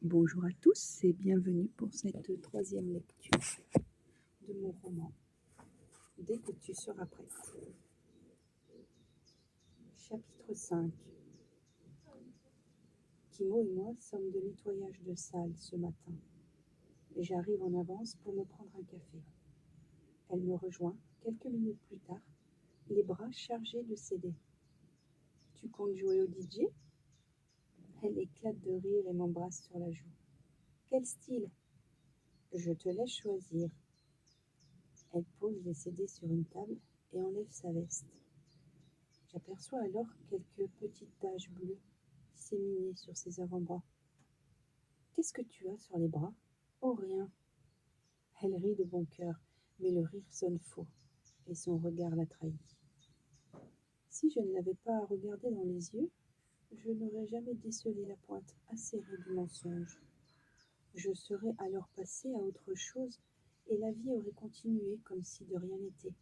Bonjour à tous et bienvenue pour cette troisième lecture de mon roman Dès que tu seras prête. Chapitre 5. Kimo et moi sommes de nettoyage de salle ce matin et j'arrive en avance pour me prendre un café. Elle me rejoint quelques minutes plus tard, les bras chargés de CD. Tu comptes jouer au DJ? Elle éclate de rire et m'embrasse sur la joue. Quel style? Je te laisse choisir. Elle pose les CD sur une table et enlève sa veste. J'aperçois alors quelques petites taches bleues disséminées sur ses avant-bras. Qu'est-ce que tu as sur les bras? Oh, rien. Elle rit de bon cœur, mais le rire sonne faux, et son regard la trahit. Si je ne l'avais pas à regarder dans les yeux, je n'aurais jamais décelé la pointe acérée du mensonge. Je serais alors passée à autre chose, et la vie aurait continué comme si de rien n'était.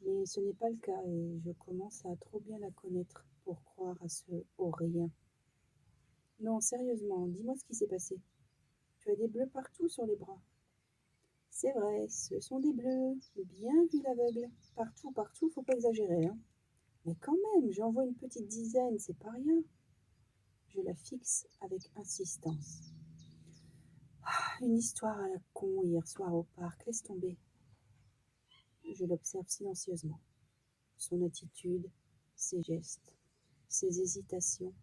Mais ce n'est pas le cas, et je commence à trop bien la connaître pour croire à ce « oh rien ». Non, sérieusement, dis-moi ce qui s'est passé. Tu as des bleus partout sur les bras. C'est vrai, ce sont des bleus, bien vu l'aveugle. Partout, partout, faut pas exagérer, hein. Mais quand même, j'en vois une petite dizaine, c'est pas rien. Je la fixe avec insistance. Une histoire à la con hier soir au parc, laisse tomber. Je l'observe silencieusement. Son attitude, ses gestes, ses hésitations,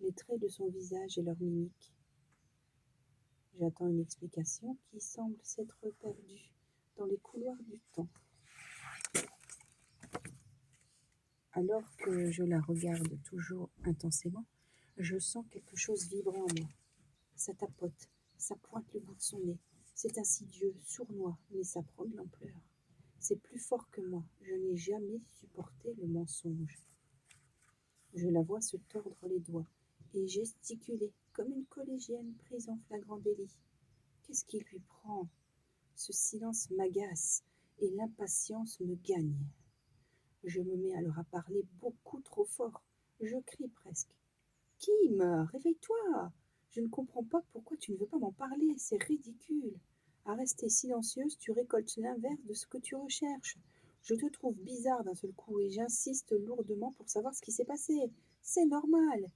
les traits de son visage et leur mimique. J'attends une explication qui semble s'être perdue dans les couloirs du temps. Alors que je la regarde toujours intensément, je sens quelque chose vibrer en moi. Ça tapote, ça pointe le bout de son nez. C'est insidieux, sournois, mais ça prend de l'ampleur. C'est plus fort que moi. Je n'ai jamais supporté le mensonge. Je la vois se tordre les doigts et gesticuler comme une collégienne prise en flagrant délit. Qu'est-ce qui lui prend? Ce silence m'agace et l'impatience me gagne. Je me mets alors à parler beaucoup trop fort. Je crie presque. Kim, réveille-toi! Je ne comprends pas pourquoi tu ne veux pas m'en parler. C'est ridicule. À rester silencieuse, tu récoltes l'inverse de ce que tu recherches. Je te trouve bizarre d'un seul coup et j'insiste lourdement pour savoir ce qui s'est passé. C'est normal.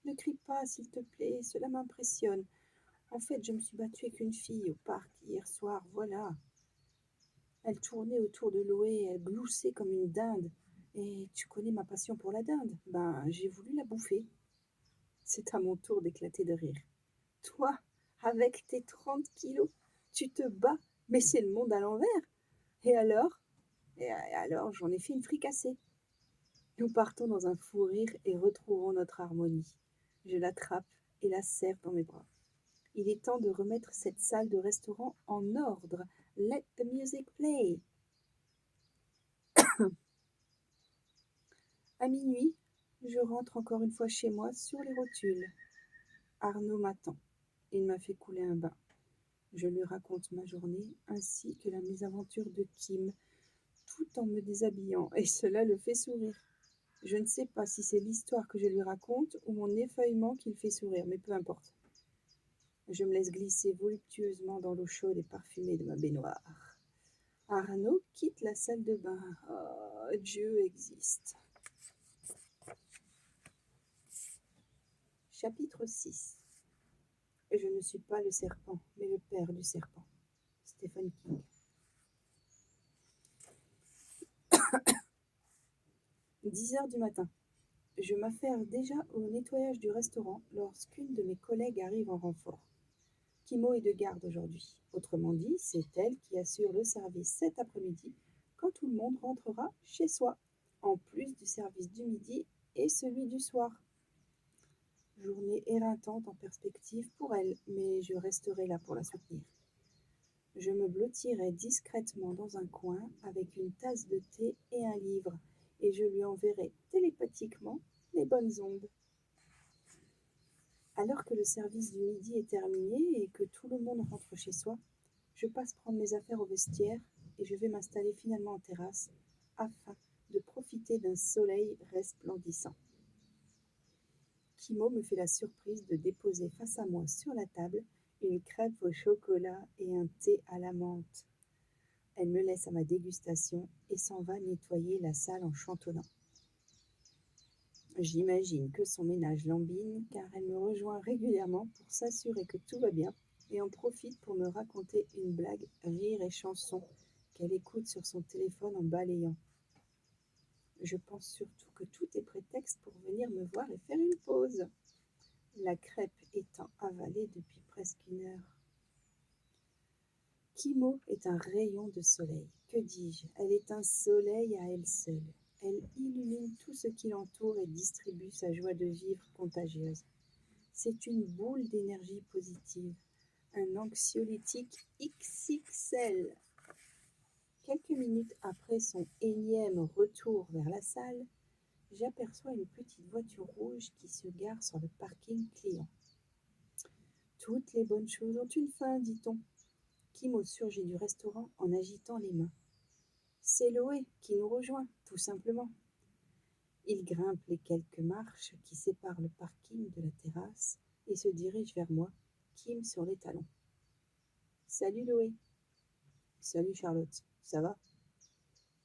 Ne crie pas, s'il te plaît, cela m'impressionne. En fait, je me suis battue avec une fille au parc hier soir, voilà. Elle tournait autour de Loé, elle gloussait comme une dinde. Et tu connais ma passion pour la dinde. Ben, j'ai voulu la bouffer. C'est à mon tour d'éclater de rire. Toi, avec tes 30 kilos, tu te bats, mais c'est le monde à l'envers. Et alors? Et alors, j'en ai fait une fricassée. Nous partons dans un fou rire et retrouvons notre harmonie. Je l'attrape et la serre dans mes bras. Il est temps de remettre cette salle de restaurant en ordre. Let the music play. À minuit, je rentre encore une fois chez moi sur les rotules. Arnaud m'attend. Il m'a fait couler un bain. Je lui raconte ma journée ainsi que la mésaventure de Kim, tout en me déshabillant, et cela le fait sourire. Je ne sais pas si c'est l'histoire que je lui raconte ou mon effeuillement qui le fait sourire, mais peu importe. Je me laisse glisser voluptueusement dans l'eau chaude et parfumée de ma baignoire. Arnaud quitte la salle de bain. Oh, Dieu existe. Chapitre 6. Je ne suis pas le serpent, mais le père du serpent. Stephen King. 10 heures du matin. Je m'affaire déjà au nettoyage du restaurant lorsqu'une de mes collègues arrive en renfort. Kimo est de garde aujourd'hui. Autrement dit, c'est elle qui assure le service cet après-midi quand tout le monde rentrera chez soi, en plus du service du midi et celui du soir. Journée éreintante en perspective pour elle, mais je resterai là pour la soutenir. Je me blottirai discrètement dans un coin avec une tasse de thé et un livre, et je lui enverrai télépathiquement les bonnes ondes. Alors que le service du midi est terminé et que tout le monde rentre chez soi, je passe prendre mes affaires au vestiaire et je vais m'installer finalement en terrasse afin de profiter d'un soleil resplendissant. Kimo me fait la surprise de déposer face à moi sur la table une crêpe au chocolat et un thé à la menthe. Elle me laisse à ma dégustation et s'en va nettoyer la salle en chantonnant. J'imagine que son ménage lambine car elle me rejoint régulièrement pour s'assurer que tout va bien et en profite pour me raconter une blague, rire et chanson qu'elle écoute sur son téléphone en balayant. Je pense surtout que tout est prétexte pour venir me voir et faire une pause, la crêpe étant avalée depuis presque 1 heure. Kimo est un rayon de soleil. Que dis-je? Elle est un soleil à elle seule. Elle illumine tout ce qui l'entoure et distribue sa joie de vivre contagieuse. C'est une boule d'énergie positive, un anxiolytique XXL. Quelques minutes après son énième retour vers la salle, j'aperçois une petite voiture rouge qui se gare sur le parking client. Toutes les bonnes choses ont une fin, dit-on. Kimo surgit du restaurant en agitant les mains. C'est Loé qui nous rejoint, tout simplement. Il grimpe les quelques marches qui séparent le parking de la terrasse et se dirige vers moi, Kim sur les talons. Salut Loé. Salut Charlotte, ça va?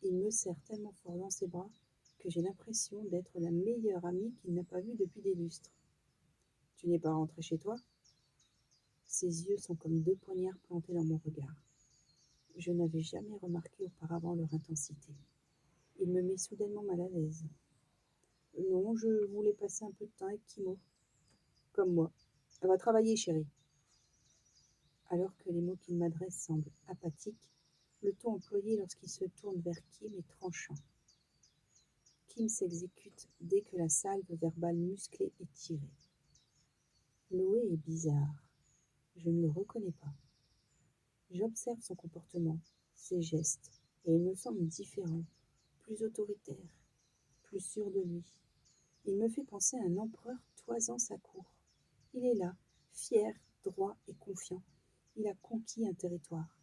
Il me serre tellement fort dans ses bras que j'ai l'impression d'être la meilleure amie qu'il n'a pas vue depuis des lustres. Tu n'es pas rentré chez toi? Ses yeux sont comme 2 poignards plantés dans mon regard. Je n'avais jamais remarqué auparavant leur intensité. Il me met soudainement mal à l'aise. Non, je voulais passer un peu de temps avec Kimo. Comme moi. Elle va travailler, chérie. Alors que les mots qu'il m'adresse semblent apathiques, le ton employé lorsqu'il se tourne vers Kim est tranchant. Kim s'exécute dès que la salve verbale musclée est tirée. Loé est bizarre. Je ne le reconnais pas. J'observe son comportement, ses gestes, et il me semble différent, plus autoritaire, plus sûr de lui. Il me fait penser à un empereur toisant sa cour. Il est là, fier, droit et confiant. Il a conquis un territoire.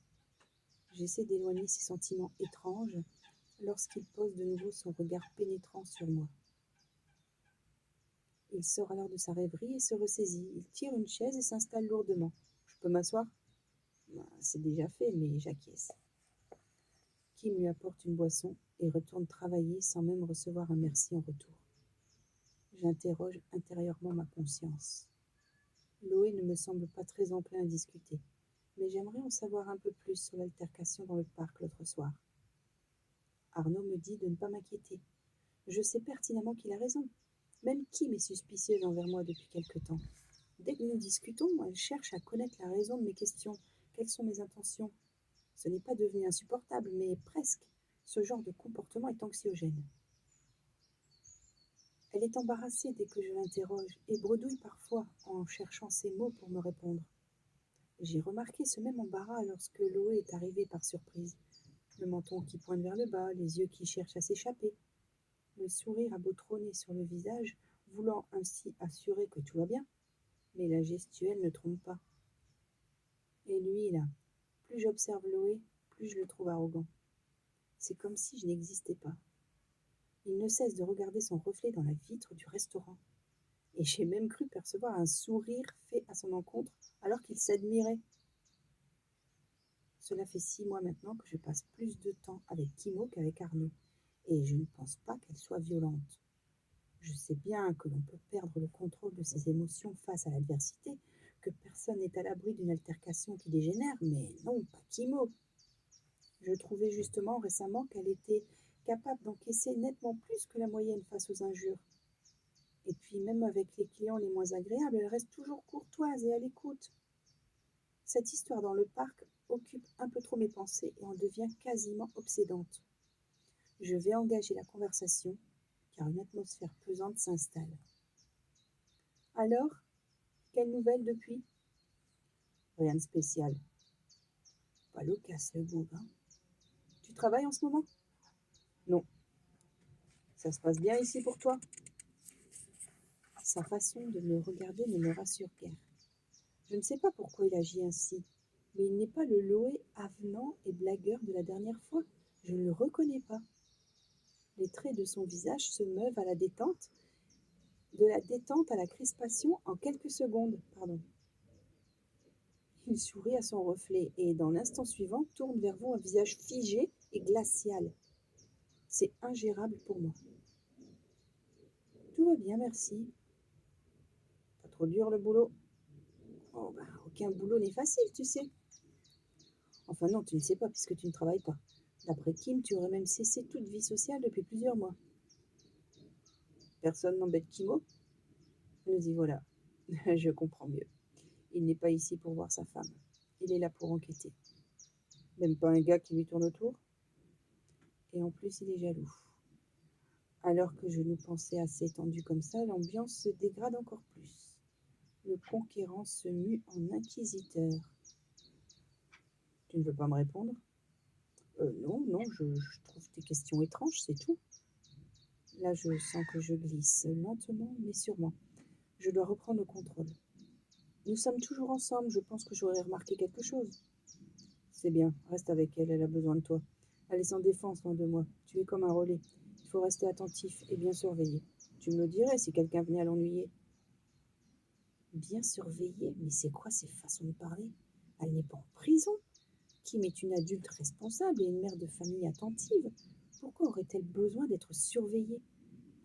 J'essaie d'éloigner ces sentiments étranges lorsqu'il pose de nouveau son regard pénétrant sur moi. Il sort alors de sa rêverie et se ressaisit. Il tire une chaise et s'installe lourdement. Je peux m'asseoir? C'est déjà fait, mais j'acquiesce. Kim lui apporte une boisson et retourne travailler sans même recevoir un merci en retour. J'interroge intérieurement ma conscience. Loé ne me semble pas très enclin à discuter, mais j'aimerais en savoir un peu plus sur l'altercation dans le parc l'autre soir. Arnaud me dit de ne pas m'inquiéter. Je sais pertinemment qu'il a raison. Même Kim est suspicieuse envers moi depuis quelque temps. Dès que nous discutons, elle cherche à connaître la raison de mes questions. Quelles sont mes intentions? Ce n'est pas devenu insupportable, mais presque. Ce genre de comportement est anxiogène. Elle est embarrassée dès que je l'interroge et bredouille parfois en cherchant ses mots pour me répondre. J'ai remarqué ce même embarras lorsque Loé est arrivée par surprise. Le menton qui pointe vers le bas, les yeux qui cherchent à s'échapper. Le sourire a beau trôner sur le visage, voulant ainsi assurer que tout va bien, mais la gestuelle ne trompe pas. Et lui, là, plus j'observe Loé, plus je le trouve arrogant. C'est comme si je n'existais pas. Il ne cesse de regarder son reflet dans la vitre du restaurant. Et j'ai même cru percevoir un sourire fait à son encontre alors qu'il s'admirait. Cela fait 6 mois maintenant que je passe plus de temps avec Kimo qu'avec Arnaud, et je ne pense pas qu'elle soit violente. Je sais bien que l'on peut perdre le contrôle de ses émotions face à l'adversité, que personne n'est à l'abri d'une altercation qui dégénère, mais non, pas Kimo. Je trouvais justement récemment qu'elle était capable d'encaisser nettement plus que la moyenne face aux injures. Et puis même avec les clients les moins agréables, elle reste toujours courtoise et à l'écoute. Cette histoire dans le parc occupe un peu trop mes pensées et en devient quasiment obsédante. Je vais engager la conversation, car une atmosphère pesante s'installe. Alors, quelle nouvelle depuis? Rien de spécial. Pas loquace le bougre, hein. Tu travailles en ce moment? Non. Ça se passe bien ici pour toi? Sa façon de me regarder ne me rassure guère. Je ne sais pas pourquoi il agit ainsi, mais il n'est pas le Loé avenant et blagueur de la dernière fois. Je ne le reconnais pas. Les traits de son visage se meuvent à la détente, de la détente à la crispation en quelques secondes. Pardon. Il sourit à son reflet et, dans l'instant suivant, tourne vers vous un visage figé et glacial. C'est ingérable pour moi. Tout va bien, merci. Pas trop dur le boulot? Oh, ben, aucun boulot n'est facile, tu sais. Enfin non, tu ne sais pas puisque tu ne travailles pas. D'après Kim, tu aurais même cessé toute vie sociale depuis plusieurs mois. Personne n'embête Kimo? Nous y voilà. Je comprends mieux. Il n'est pas ici pour voir sa femme. Il est là pour enquêter. Même pas un gars qui lui tourne autour? Et en plus, il est jaloux. Alors que je nous pensais assez tendu comme ça, l'ambiance se dégrade encore plus. Le conquérant se mue en inquisiteur. Tu ne veux pas me répondre? Non, je trouve tes questions étranges, c'est tout. Là, je sens que je glisse, lentement mais sûrement. Je dois reprendre le contrôle. Nous sommes toujours ensemble, je pense que j'aurais remarqué quelque chose. C'est bien, reste avec elle, elle a besoin de toi. Elle est sans défense, loin de moi. Tu es comme un relais. Il faut rester attentif et bien surveiller. Tu me le dirais si quelqu'un venait à l'ennuyer. Bien surveiller? Mais c'est quoi ces façons de parler? Elle n'est pas en prison. Kim est une adulte responsable et une mère de famille attentive. Pourquoi aurait-elle besoin d'être surveillée?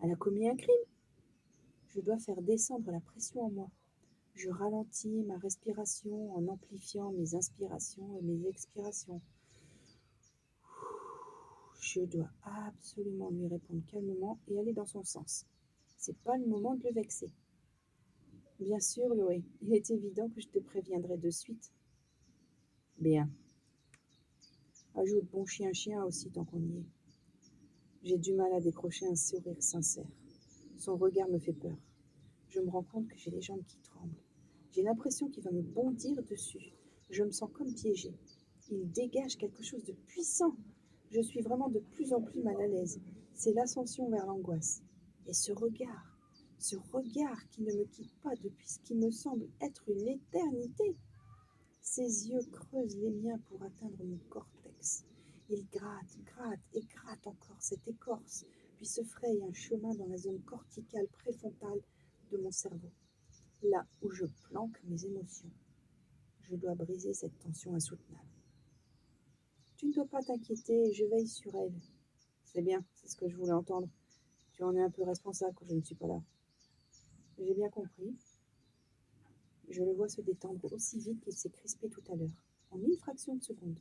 Elle a commis un crime. Je dois faire descendre la pression en moi. Je ralentis ma respiration en amplifiant mes inspirations et mes expirations. Je dois absolument lui répondre calmement et aller dans son sens. C'est pas le moment de le vexer. Bien sûr, Loé, il est évident que je te préviendrai de suite. Bien. Ajoute bon chien aussi tant qu'on y est. J'ai du mal à décrocher un sourire sincère. Son regard me fait peur. Je me rends compte que j'ai les jambes qui tremblent. J'ai l'impression qu'il va me bondir dessus. Je me sens comme piégée. Il dégage quelque chose de puissant. Je suis vraiment de plus en plus mal à l'aise. C'est l'ascension vers l'angoisse. Et ce regard qui ne me quitte pas depuis ce qui me semble être une éternité. Ses yeux creusent les miens pour atteindre mon cortex. Il gratte et gratte encore cette écorce, puis se fraye un chemin dans la zone corticale préfrontale de mon cerveau, là où je planque mes émotions. Je dois briser cette tension insoutenable. Tu ne dois pas t'inquiéter, je veille sur elle. C'est bien, c'est ce que je voulais entendre. Tu en es un peu responsable quand je ne suis pas là. J'ai bien compris. Je le vois se détendre aussi vite qu'il s'est crispé tout à l'heure, en une fraction de seconde.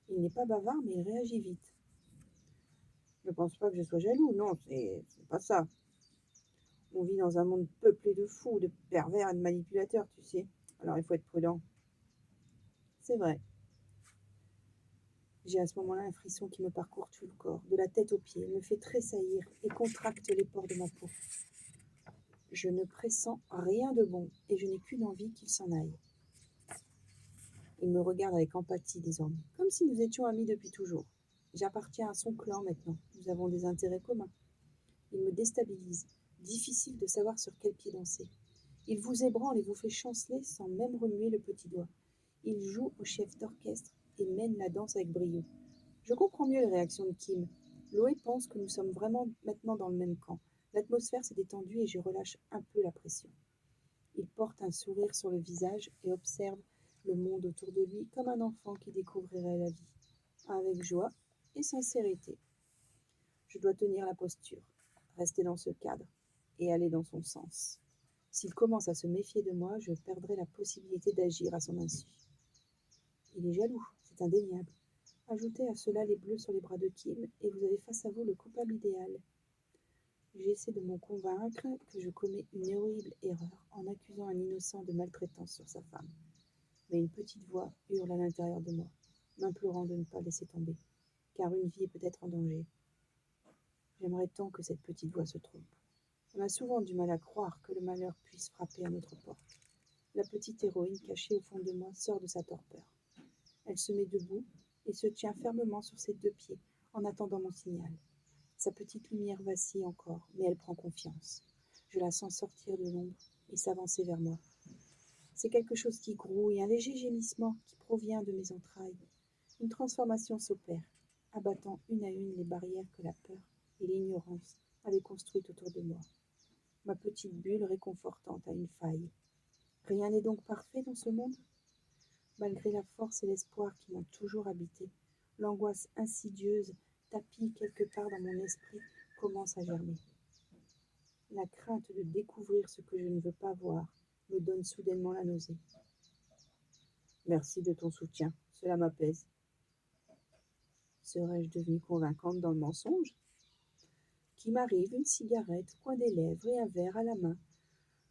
Il n'est pas bavard, mais il réagit vite. Je ne pense pas que je sois jaloux, non, c'est pas ça. On vit dans un monde peuplé de fous, de pervers et de manipulateurs, tu sais. Alors il faut être prudent. C'est vrai. J'ai à ce moment-là un frisson qui me parcourt tout le corps, de la tête aux pieds, me fait tressaillir et contracte les pores de ma peau. Je ne pressens rien de bon et je n'ai qu'une envie qu'il s'en aille. Il me regarde avec empathie désormais, comme si nous étions amis depuis toujours. J'appartiens à son clan maintenant, nous avons des intérêts communs. Il me déstabilise, difficile de savoir sur quel pied danser. Il vous ébranle et vous fait chanceler sans même remuer le petit doigt. Il joue au chef d'orchestre et mène la danse avec brio. Je comprends mieux les réactions de Kim. Loé pense que nous sommes vraiment maintenant dans le même camp. L'atmosphère s'est détendue et je relâche un peu la pression. Il porte un sourire sur le visage et observe le monde autour de lui comme un enfant qui découvrirait la vie, avec joie et sincérité. Je dois tenir la posture, rester dans ce cadre et aller dans son sens. S'il commence à se méfier de moi, je perdrai la possibilité d'agir à son insu. Il est jaloux, c'est indéniable. Ajoutez à cela les bleus sur les bras de Kim et vous avez face à vous le coupable idéal. J'essaie de m'en convaincre que je commets une horrible erreur en accusant un innocent de maltraitance sur sa femme. Mais une petite voix hurle à l'intérieur de moi, m'implorant de ne pas laisser tomber, car une vie est peut-être en danger. J'aimerais tant que cette petite voix se trompe. On a souvent du mal à croire que le malheur puisse frapper à notre porte. La petite héroïne cachée au fond de moi sort de sa torpeur. Elle se met debout et se tient fermement sur ses deux pieds en attendant mon signal. Sa petite lumière vacille encore, mais elle prend confiance. Je la sens sortir de l'ombre et s'avancer vers moi. C'est quelque chose qui grouille, un léger gémissement qui provient de mes entrailles. Une transformation s'opère, abattant une à une les barrières que la peur et l'ignorance avaient construites autour de moi. Ma petite bulle réconfortante a une faille. Rien n'est donc parfait dans ce monde? Malgré la force et l'espoir qui m'ont toujours habité, l'angoisse insidieuse, tapie quelque part dans mon esprit, commence à germer. La crainte de découvrir ce que je ne veux pas voir me donne soudainement la nausée. Merci de ton soutien, cela m'apaise. Serais-je devenue convaincante dans le mensonge? Qui m'arrive une cigarette au coin des lèvres et un verre à la main.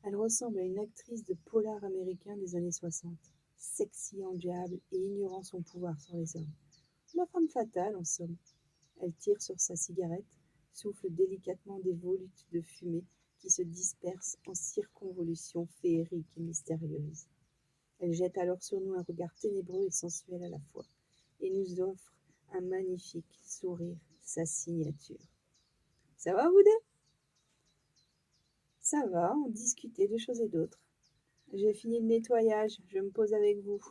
Elle ressemble à une actrice de polar américain des années 60, sexy en diable et ignorant son pouvoir sur les hommes. La femme fatale, en somme. Elle tire sur sa cigarette, souffle délicatement des volutes de fumée qui se dispersent en circonvolutions féeriques et mystérieuses. Elle jette alors sur nous un regard ténébreux et sensuel à la fois, et nous offre un magnifique sourire, sa signature. Ça va, vous deux? Ça va, on discutait de choses et d'autres. J'ai fini le nettoyage, je me pose avec vous.